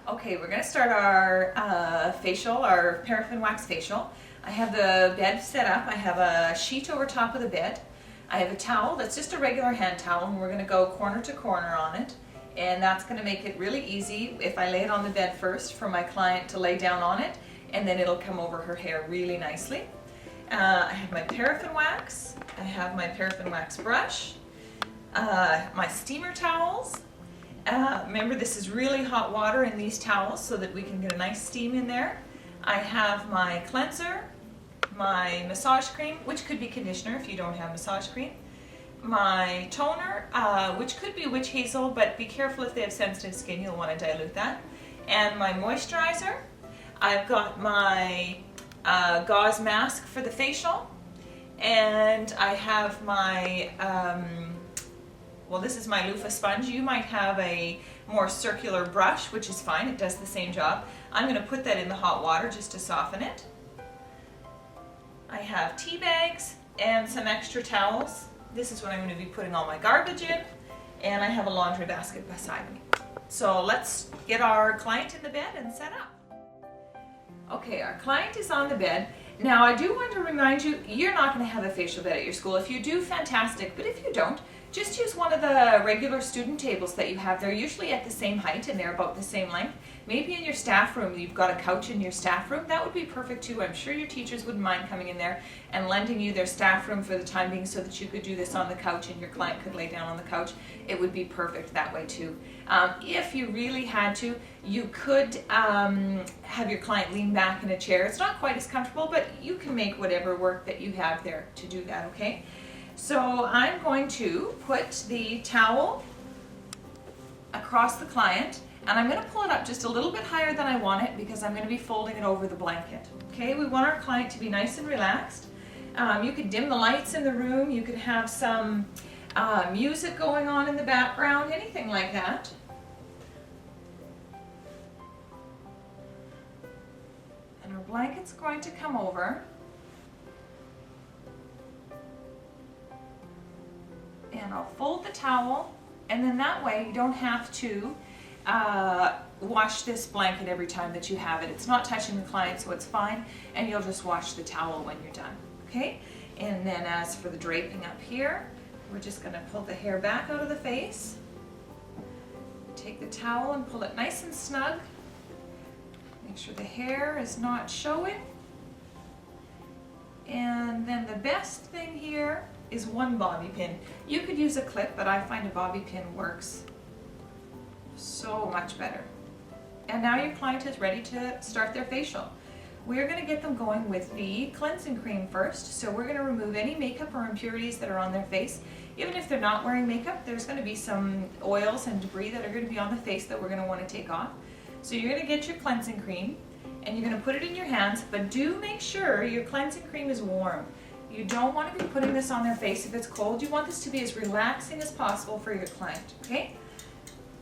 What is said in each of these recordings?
Okay, we're going to start our facial, our paraffin wax facial. I have the bed set up. I have a sheet over top of the bed. I have a towel that's just a regular hand towel, and we're going to go corner to corner on it. And that's going to make it really easy if I lay it on the bed first for my client to lay down on it, and then it'll come over her hair really nicely. I have my paraffin wax. I have my paraffin wax brush. My steamer towels. Remember, this is really hot water in these towels so that we can get a nice steam in there. I have my cleanser, my massage cream, which could be conditioner if you don't have massage cream, my toner, which could be witch hazel, but be careful if they have sensitive skin, you'll want to dilute that, and my moisturizer. I've got my gauze mask for the facial, and I have my well, this is my loofah sponge. You might have a more circular brush, which is fine. It does the same job. I'm going to put that in the hot water just to soften it. I have tea bags and some extra towels. This is what I'm going to be putting all my garbage in. And I have a laundry basket beside me. So let's get our client in the bed and set up. Okay, our client is on the bed. Now, I do want to remind you, you're not going to have a facial bed at your school. If you do, fantastic. But if you don't, just use one of the regular student tables that you have. They're usually at the same height and they're about the same length. Maybe in your staff room, you've got a couch in your staff room. That would be perfect too. I'm sure your teachers wouldn't mind coming in there and lending you their staff room for the time being so that you could do this on the couch and your client could lay down on the couch. It would be perfect that way too. If you really had to, you could have your client lean back in a chair. It's not quite as comfortable, but you can make whatever work that you have there to do that, okay? So I'm going to put the towel across the client, and I'm going to pull it up just a little bit higher than I want it because I'm going to be folding it over the blanket. Okay, we want our client to be nice and relaxed. You could dim the lights in the room. You could have some music going on in the background, anything like that. And our blanket's going to come over. And I'll fold the towel, and then that way you don't have to wash this blanket every time that you have it. It's not touching the client, so it's fine, and you'll just wash the towel when you're done, okay? And then as for the draping up here, we're just going to pull the hair back out of the face, take the towel and pull it nice and snug, make sure the hair is not showing, and then the best thing here is one bobby pin. You could use a clip, but I find a bobby pin works so much better. And now your client is ready to start their facial. We're going to get them going with the cleansing cream first. So we're going to remove any makeup or impurities that are on their face. Even if they're not wearing makeup, there's going to be some oils and debris that are going to be on the face that we're going to want to take off. So you're going to get your cleansing cream and you're going to put it in your hands, but do make sure your cleansing cream is warm. You don't want to be putting this on their face if it's cold. You want this to be as relaxing as possible for your client, okay?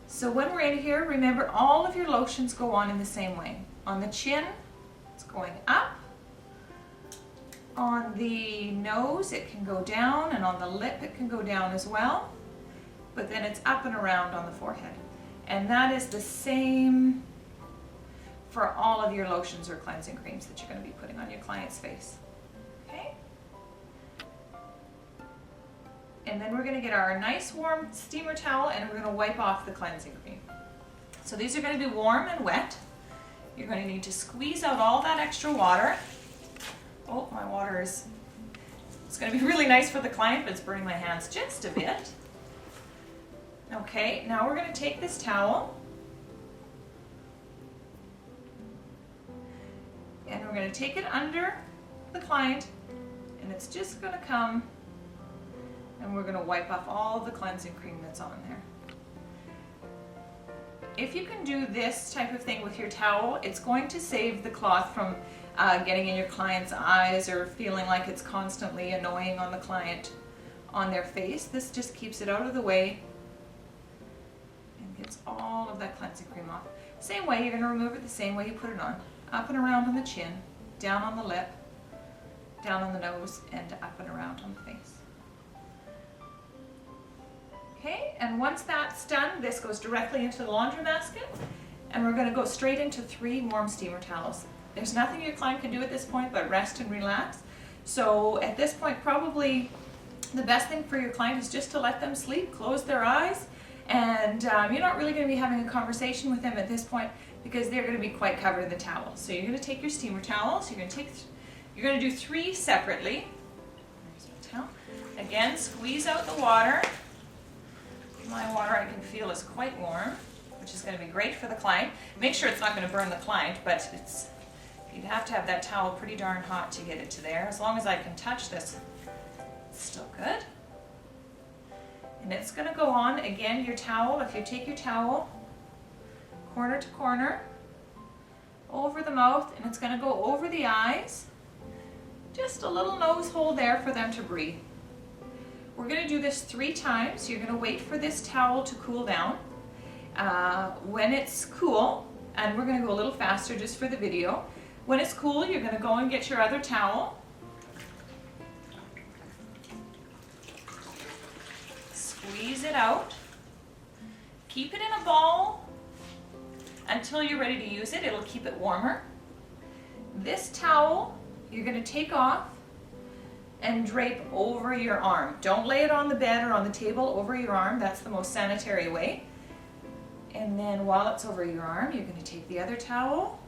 So when we're in here, remember all of your lotions go on in the same way. On the chin, it's going up. On the nose, it can go down, and on the lip, it can go down as well. But then it's up and around on the forehead. And that is the same for all of your lotions or cleansing creams that you're going to be putting on your client's face. And then we're going to get our nice warm steamer towel and we're going to wipe off the cleansing cream. So these are going to be warm and wet. You're going to need to squeeze out all that extra water. Oh, my water is, it's going to be really nice for the client, but it's burning my hands just a bit. Okay, now we're going to take this towel and we're going to take it under the client, and it's just going to come, and we're going to wipe off all the cleansing cream that's on there. If you can do this type of thing with your towel, it's going to save the cloth from getting in your client's eyes or feeling like it's constantly annoying on the client on their face. This just keeps it out of the way and gets all of that cleansing cream off. Same way, you're going to remove it the same way you put it on. Up and around on the chin, down on the lip, down on the nose, and up and around on the face. Okay, and once that's done, this goes directly into the laundry basket, and we're going to go straight into 3 warm steamer towels. There's nothing your client can do at this point but rest and relax. So at this point, probably the best thing for your client is just to let them sleep, close their eyes, and you're not really going to be having a conversation with them at this point because they're going to be quite covered in the towel. So you're going to take your steamer towels, you're going to do 3 separately. There's my towel. Again, squeeze out the water. My water I can feel is quite warm, which is going to be great for the client. Make sure it's not going to burn the client, but you'd have to have that towel pretty darn hot to get it to there. As long as I can touch this, it's still good. And it's going to go on, again, your towel, if you take your towel, corner to corner, over the mouth, and it's going to go over the eyes. Just a little nose hole there for them to breathe. We're going to do this 3 times. You're going to wait for this towel to cool down. When it's cool, and we're going to go a little faster just for the video. When it's cool, you're going to go and get your other towel. Squeeze it out. Keep it in a ball until you're ready to use it. It'll keep it warmer. This towel, you're going to take off and drape over your arm. Don't lay it on the bed or on the table, over your arm. That's the most sanitary way. And then while it's over your arm, you're going to take the other towel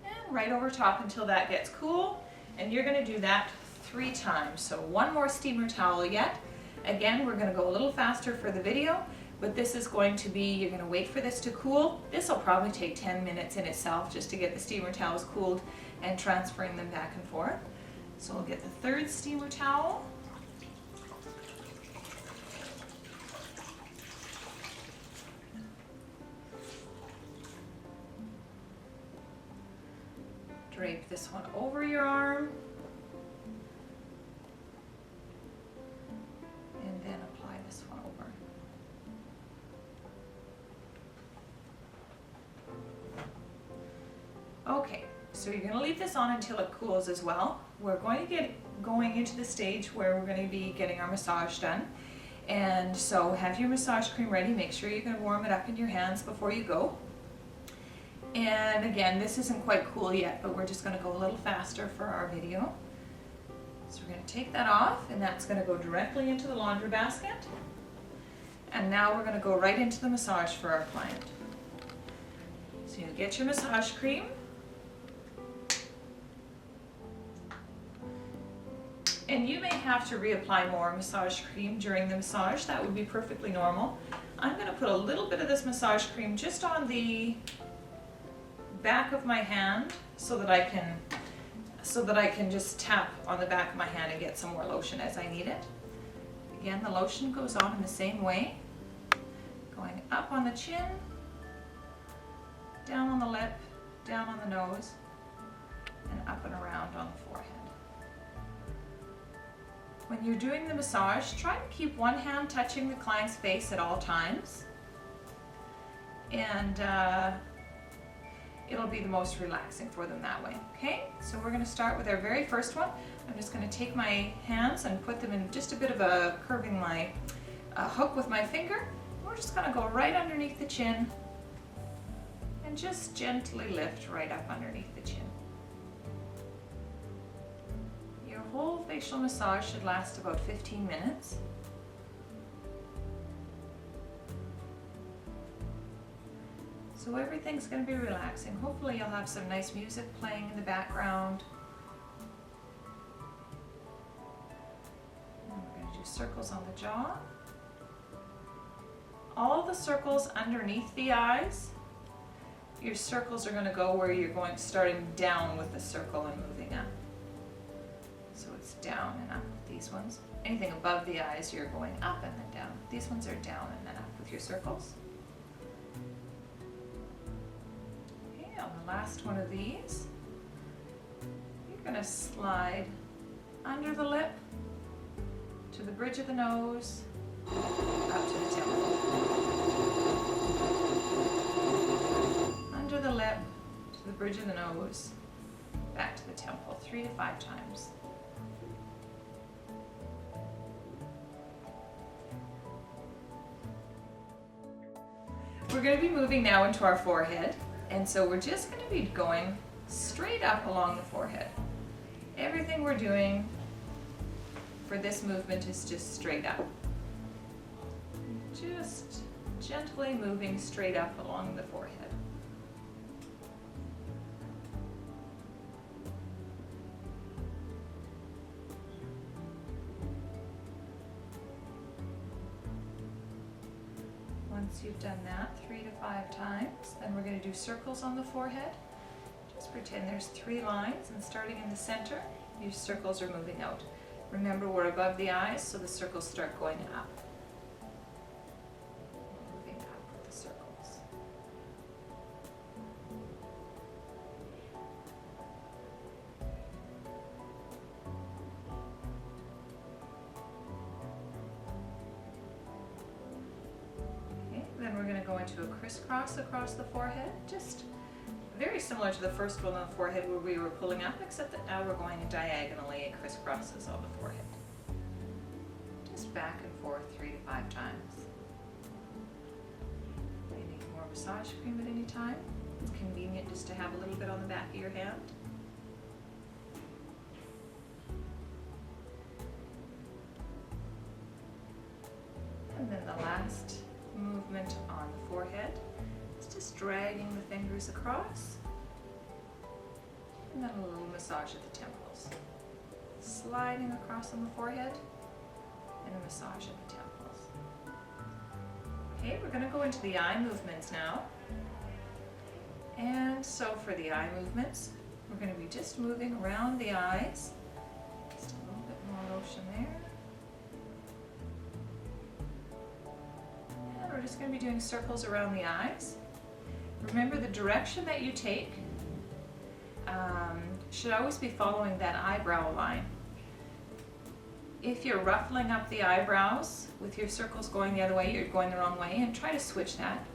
and right over top until that gets cool. And you're going to do that 3 times. So 1 more steamer towel yet. Again, we're going to go a little faster for the video, but this is going to be, you're going to wait for this to cool. This will probably take 10 minutes in itself just to get the steamer towels cooled and transferring them back and forth. So we'll get the 3rd steamer towel. Drape this one over your arm. And then apply this one over. Okay, so you're going to leave this on until it cools as well. We're going to get going into the stage where we're going to be getting our massage done. And so have your massage cream ready. Make sure you're going to warm it up in your hands before you go. And again, this isn't quite cool yet, but we're just going to go a little faster for our video. So we're going to take that off, and that's going to go directly into the laundry basket. And now we're going to go right into the massage for our client. So you get your massage cream. And you may have to reapply more massage cream during the massage. That would be perfectly normal. I'm going to put a little bit of this massage cream just on the back of my hand so that I can just tap on the back of my hand and get some more lotion as I need it. Again, the lotion goes on in the same way, going up on the chin, down on the lip, down on the nose, and up and around on the forehead. When you're doing the massage, try to keep one hand touching the client's face at all times, and it'll be the most relaxing for them that way. Okay, so we're going to start with our very first one. I'm just going to take my hands and put them in just a bit of a curving my hook with my finger. We're just going to go right underneath the chin and just gently lift right up underneath the chin. Your whole facial massage should last about 15 minutes. So everything's going to be relaxing. Hopefully you'll have some nice music playing in the background. And we're going to do circles on the jaw. All the circles underneath the eyes, your circles are going to go where you're going starting down with the circle and moving up. So it's down and up with these ones. Anything above the eyes, you're going up and then down. These ones are down and then up with your circles. On the last one of these, you're going to slide under the lip to the bridge of the nose, up to the temple. Under the lip to the bridge of the nose, back to the temple, 3 to 5 times. We're going to be moving now into our forehead, and so we're just going to be going straight up along the forehead. Everything we're doing for this movement is just straight up. Just gently moving straight up along the forehead. Once you've done that 3 to 5 times, then we're going to do circles on the forehead. Just pretend there's 3 lines, and starting in the center, your circles are moving out. Remember, we're above the eyes, so the circles start going up. Moving up with the circles. Okay, then we're going to go into a crisscross across the forehead, just very similar to the first one on the forehead where we were pulling up, except that now we're going diagonally. It crisscrosses on the forehead. Just back and forth 3 to 5 times. You need more massage cream at any time. It's convenient just to have a little bit on the back of your hand. And then the last movement on the forehead. Just dragging the fingers across, and then a little massage at the temples. Sliding across on the forehead, and a massage at the temples. Okay, we're going to go into the eye movements now. And so for the eye movements, we're going to be just moving around the eyes. Just a little bit more lotion there. And we're just going to be doing circles around the eyes. Remember, the direction that you take should always be following that eyebrow line. If you're ruffling up the eyebrows with your circles going the other way, you're going the wrong way, and try to switch that.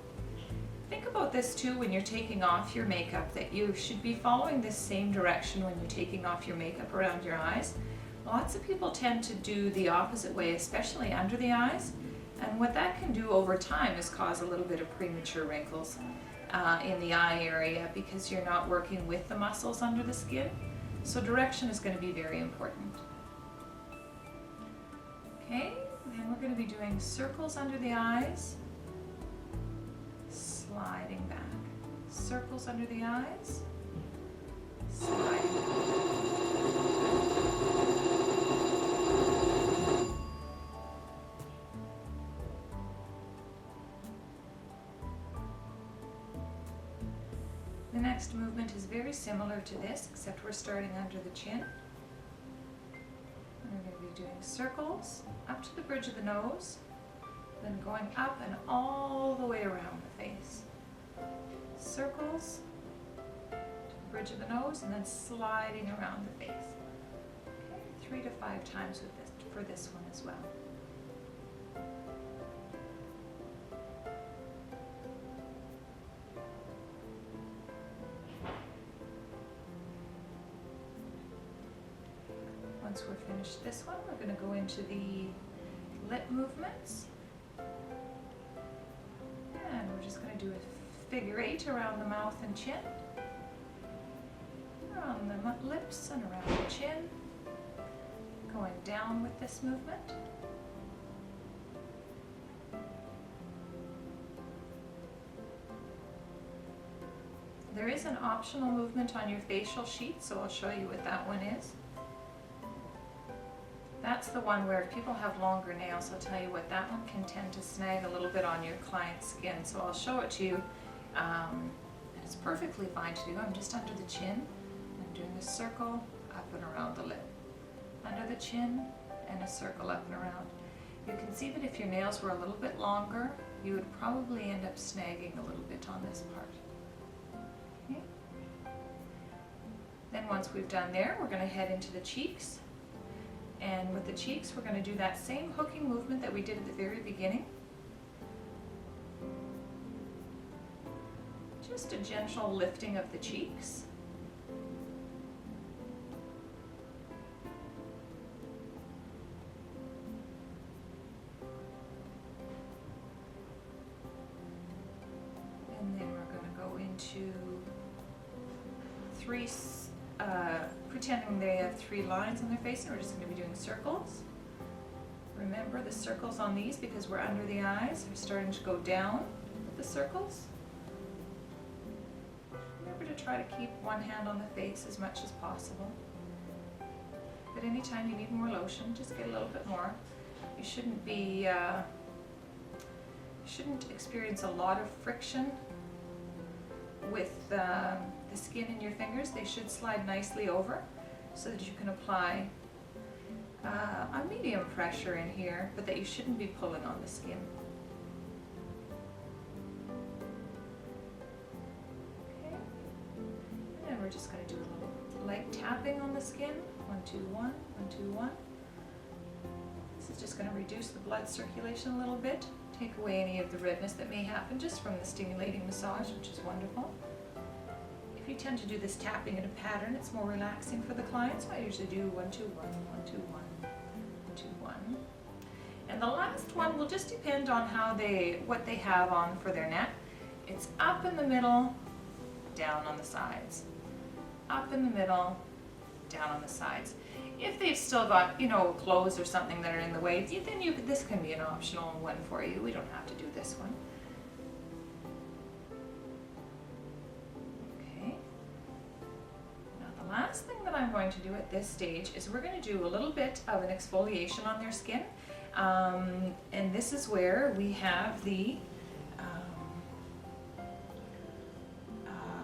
Think about this too when you're taking off your makeup, that you should be following this same direction when you're taking off your makeup around your eyes. Lots of people tend to do the opposite way, especially under the eyes, and what that can do over time is cause a little bit of premature wrinkles in the eye area because you're not working with the muscles under the skin. So direction is going to be very important. Okay, then we're going to be doing circles under the eyes, sliding back. Circles under the eyes, sliding back. The next movement is very similar to this, except we're starting under the chin. And we're going to be doing circles up to the bridge of the nose, then going up and all the way around the face. Circles to the bridge of the nose, and then sliding around the face. Okay, 3 to 5 times with this, for this one as well. Once we're finished this one, we're going to go into the lip movements. And we're just going to do a figure 8 around the mouth and chin, around the lips and around the chin, going down with this movement. There is an optional movement on your facial sheet, so I'll show you what that one is. That's the one where if people have longer nails, I'll tell you what, that one can tend to snag a little bit on your client's skin. So I'll show it to you. And it's perfectly fine to do. I'm just under the chin. I'm doing a circle up and around the lip. Under the chin and a circle up and around. You can see that if your nails were a little bit longer, you would probably end up snagging a little bit on this part. Okay. Then once we've done there, we're going to head into the cheeks. And with the cheeks, we're going to do that same hooking movement that we did at the very beginning. Just a gentle lifting of the cheeks. pretending they have 3 lines on their face, and we're just going to be doing circles. Remember the circles on these, because we're under the eyes, we're starting to go down with the circles. Remember to try to keep one hand on the face as much as possible. But anytime you need more lotion, just get a little bit more. You shouldn't be, you shouldn't experience a lot of friction with the skin in your fingers. They should slide nicely over so that you can apply a medium pressure in here, but that you shouldn't be pulling on the skin. Okay, and then we're just going to do a little light tapping on the skin. 1, 2, 1, 1, 2, 1. This is just going to reduce the blood circulation a little bit, take away any of the redness that may happen just from the stimulating massage, which is wonderful. If you tend to do this tapping in a pattern, it's more relaxing for the client, so I usually do 1, 2, 1, 1, 2, 1, 1, 2, 1. And the last one will just depend on what they have on for their neck. It's up in the middle, down on the sides. Up in the middle, down on the sides. If they've still got, clothes or something that are in the way, then this can be an optional one for you. We don't have to do this one. Okay. Now the last thing that I'm going to do at this stage is we're going to do a little bit of an exfoliation on their skin. And this is where we have the,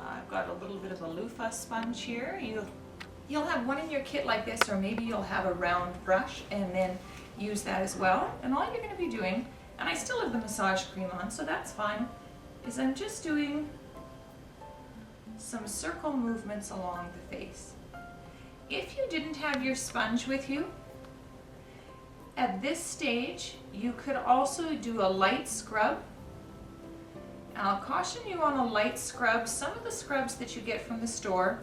I've got a little bit of a loofah sponge here. You'll have one in your kit like this, or maybe you'll have a round brush and then use that as well. And all you're going to be doing, and I still have the massage cream on, so that's fine, is I'm just doing some circle movements along the face. If you didn't have your sponge with you, at this stage, you could also do a light scrub. I'll caution you on a light scrub. Some of the scrubs that you get from the store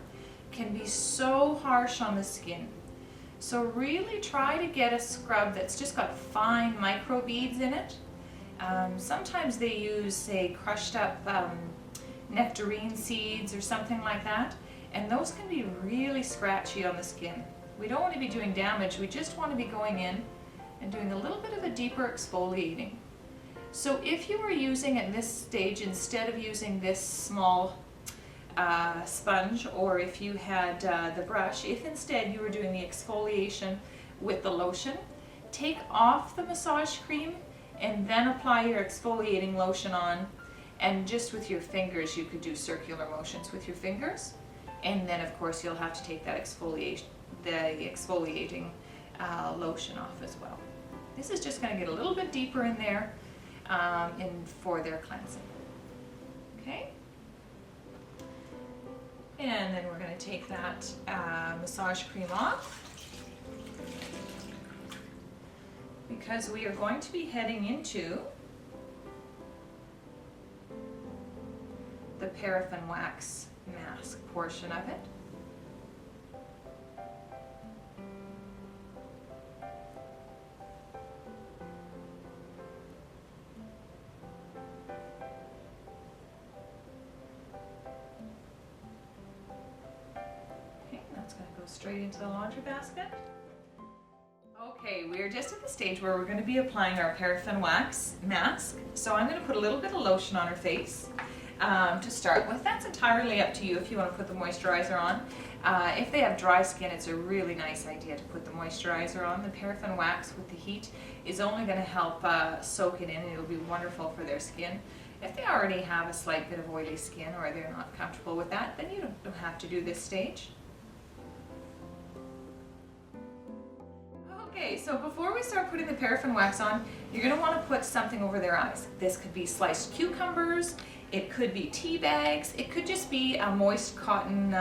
can be so harsh on the skin. So really try to get a scrub that's just got fine micro beads in it. Sometimes they use, say, crushed up nectarine seeds or something like that, and those can be really scratchy on the skin. We don't want to be doing damage, we just want to be going in and doing a little bit of a deeper exfoliating. So if you were using at this stage, instead of using this small sponge, or if you had the brush, if instead you were doing the exfoliation with the lotion, take off the massage cream and then apply your exfoliating lotion on, and just with your fingers you could do circular motions with your fingers, and then of course you'll have to take that exfoliating lotion off as well. This is just going to get a little bit deeper in there for their cleansing. Okay? And then we're going to take that massage cream off, because we are going to be heading into the paraffin wax mask portion of it. Straight into the laundry basket. Okay, we're just at the stage where we're going to be applying our paraffin wax mask. So I'm going to put a little bit of lotion on her face to start with. That's entirely up to you if you want to put the moisturizer on. If they have dry skin, it's a really nice idea to put the moisturizer on. The paraffin wax with the heat is only going to help soak it in, and it'll be wonderful for their skin. If they already have a slight bit of oily skin, or they're not comfortable with that, then you don't have to do this stage. Okay, so before we start putting the paraffin wax on, you're going to want to put something over their eyes. This could be sliced cucumbers, it could be tea bags, it could just be a moist cotton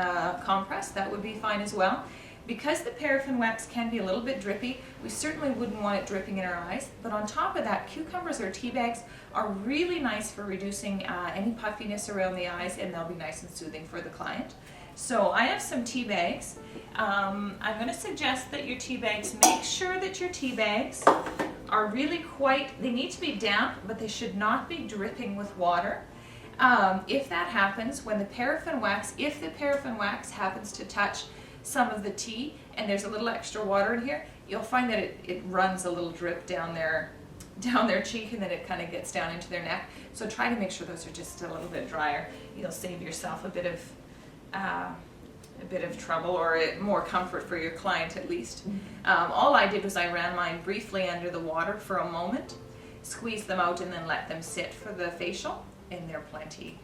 compress. That would be fine as well. Because the paraffin wax can be a little bit drippy, we certainly wouldn't want it dripping in our eyes. But on top of that, cucumbers or tea bags are really nice for reducing any puffiness around the eyes, and they'll be nice and soothing for the client. So I have some tea bags. I'm going to suggest that your tea bags, make sure that your tea bags are really they need to be damp, but they should not be dripping with water. If that happens, when the paraffin wax, if the paraffin wax happens to touch some of the tea and there's a little extra water in here, you'll find that it runs a little drip down their cheek, and then it kind of gets down into their neck. So try to make sure those are just a little bit drier. You'll save yourself a bit of trouble, or more comfort for your client at least. All I did was I ran mine briefly under the water for a moment, squeezed them out, and then let them sit for the facial, and they're plenty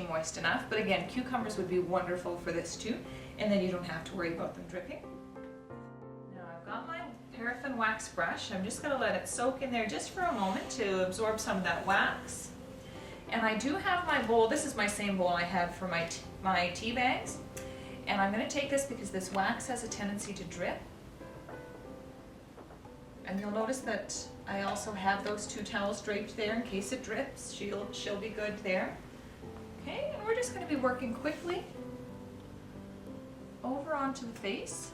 moist enough. But again, cucumbers would be wonderful for this too, and then you don't have to worry about them dripping. Now I've got my paraffin wax brush. I'm just going to let it soak in there just for a moment to absorb some of that wax. And I do have my bowl. This is my same bowl I have for my tea bags. And I'm going to take this because this wax has a tendency to drip. And you'll notice that I also have those 2 towels draped there in case it drips. She'll be good there. Okay, and we're just going to be working quickly over onto the face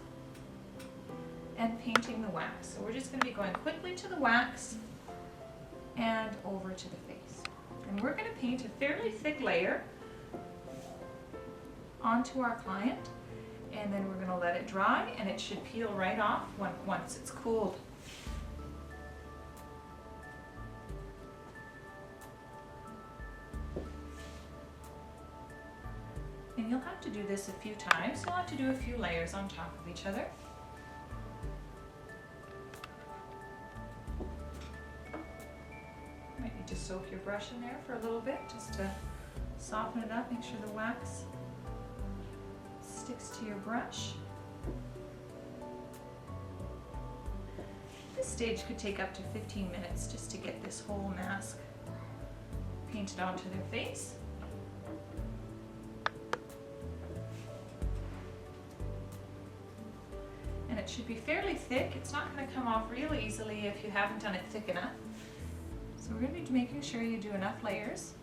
and painting the wax. So we're just going to be going quickly to the wax and over to the face. And we're going to paint a fairly thick layer onto our client, and then we're going to let it dry, and it should peel right off once it's cooled. And you'll have to do this a few times. You'll have to do a few layers on top of each other. Might need to soak your brush in there for a little bit just to soften it up. Make sure the wax sticks to your brush. This stage could take up to 15 minutes just to get this whole mask painted onto their face. And it should be fairly thick. It's not going to come off real easily if you haven't done it thick enough. So we're going to be making sure you do enough layers.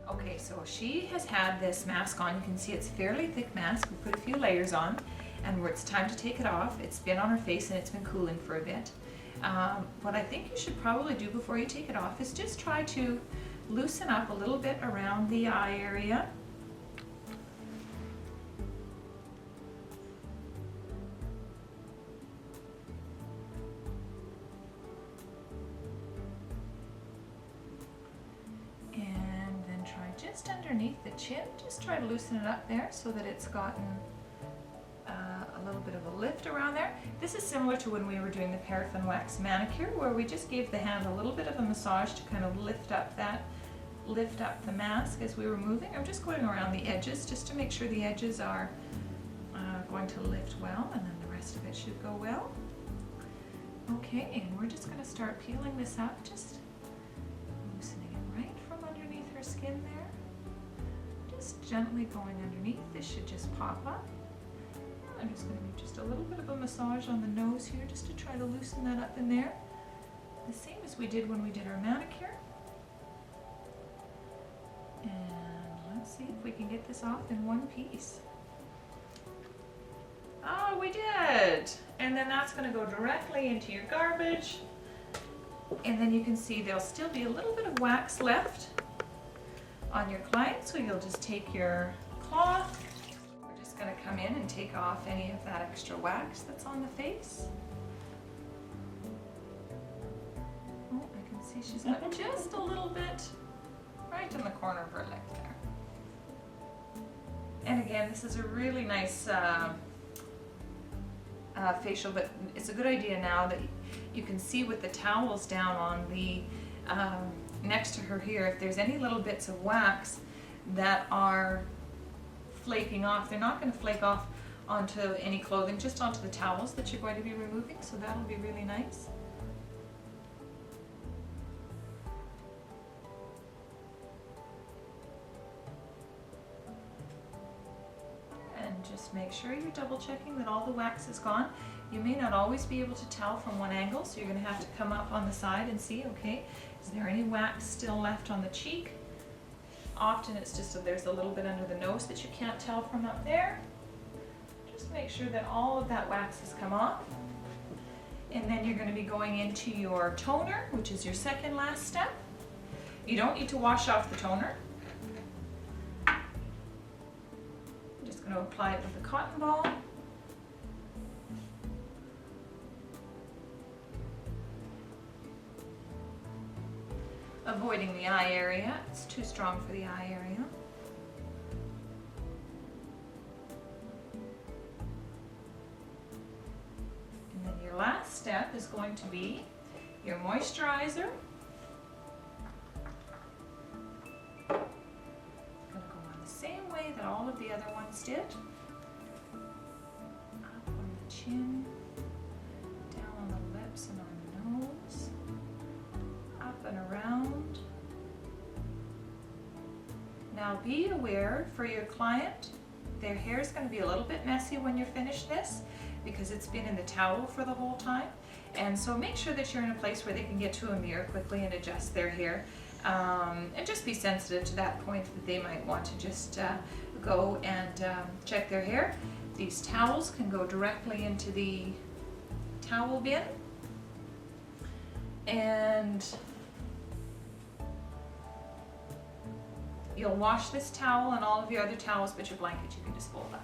Okay, so she has had this mask on. You can see it's a fairly thick mask. We put a few layers on, and it's time to take it off. It's been on her face and it's been cooling for a bit. What I think you should probably do before you take it off is just try to loosen up a little bit around the eye area. Just underneath the chin, just try to loosen it up there so that it's gotten a little bit of a lift around there. This is similar to when we were doing the paraffin wax manicure, where we just gave the hand a little bit of a massage to kind of lift up the mask as we were moving. I'm just going around the edges just to make sure the edges are going to lift well, and then the rest of it should go well. Okay, and we're just going to start peeling this up, just loosening it right from underneath her skin there. Just gently going underneath. This should just pop up. I'm just going to do just a little bit of a massage on the nose here just to try to loosen that up in there. The same as we did when we did our manicure. And let's see if we can get this off in one piece. Oh, we did! And then that's going to go directly into your garbage. And then you can see there'll still be a little bit of wax left on your client, so you'll just take your cloth. We're just going to come in and take off any of that extra wax that's on the face. Oh, I can see she's got just a little bit right in the corner of her lip there. And again, this is a really nice facial, but it's a good idea now that you can see with the towels down on the next to her here, if there's any little bits of wax that are flaking off, they're not going to flake off onto any clothing, just onto the towels that you're going to be removing, so that'll be really nice. And just make sure you're double checking that all the wax is gone. You may not always be able to tell from one angle, so you're going to have to come up on the side and see, okay, is there any wax still left on the cheek? Often it's just there's a little bit under the nose that you can't tell from up there. Just make sure that all of that wax has come off. And then you're going to be going into your toner, which is your second last step. You don't need to wash off the toner. I'm just going to apply it with a cotton ball. Avoiding the eye area, it's too strong for the eye area. And then your last step is going to be your moisturizer. It's going to go on the same way that all of the other ones did. Up on the chin, down on the lips and on the nose, up and around. Now be aware for your client, their hair is going to be a little bit messy when you're finished this because it's been in the towel for the whole time. And so make sure that you're in a place where they can get to a mirror quickly and adjust their hair. And just be sensitive to that point that they might want to just go and check their hair. These towels can go directly into the towel bin. And you'll wash this towel and all of your other towels, but your blanket you can just fold up.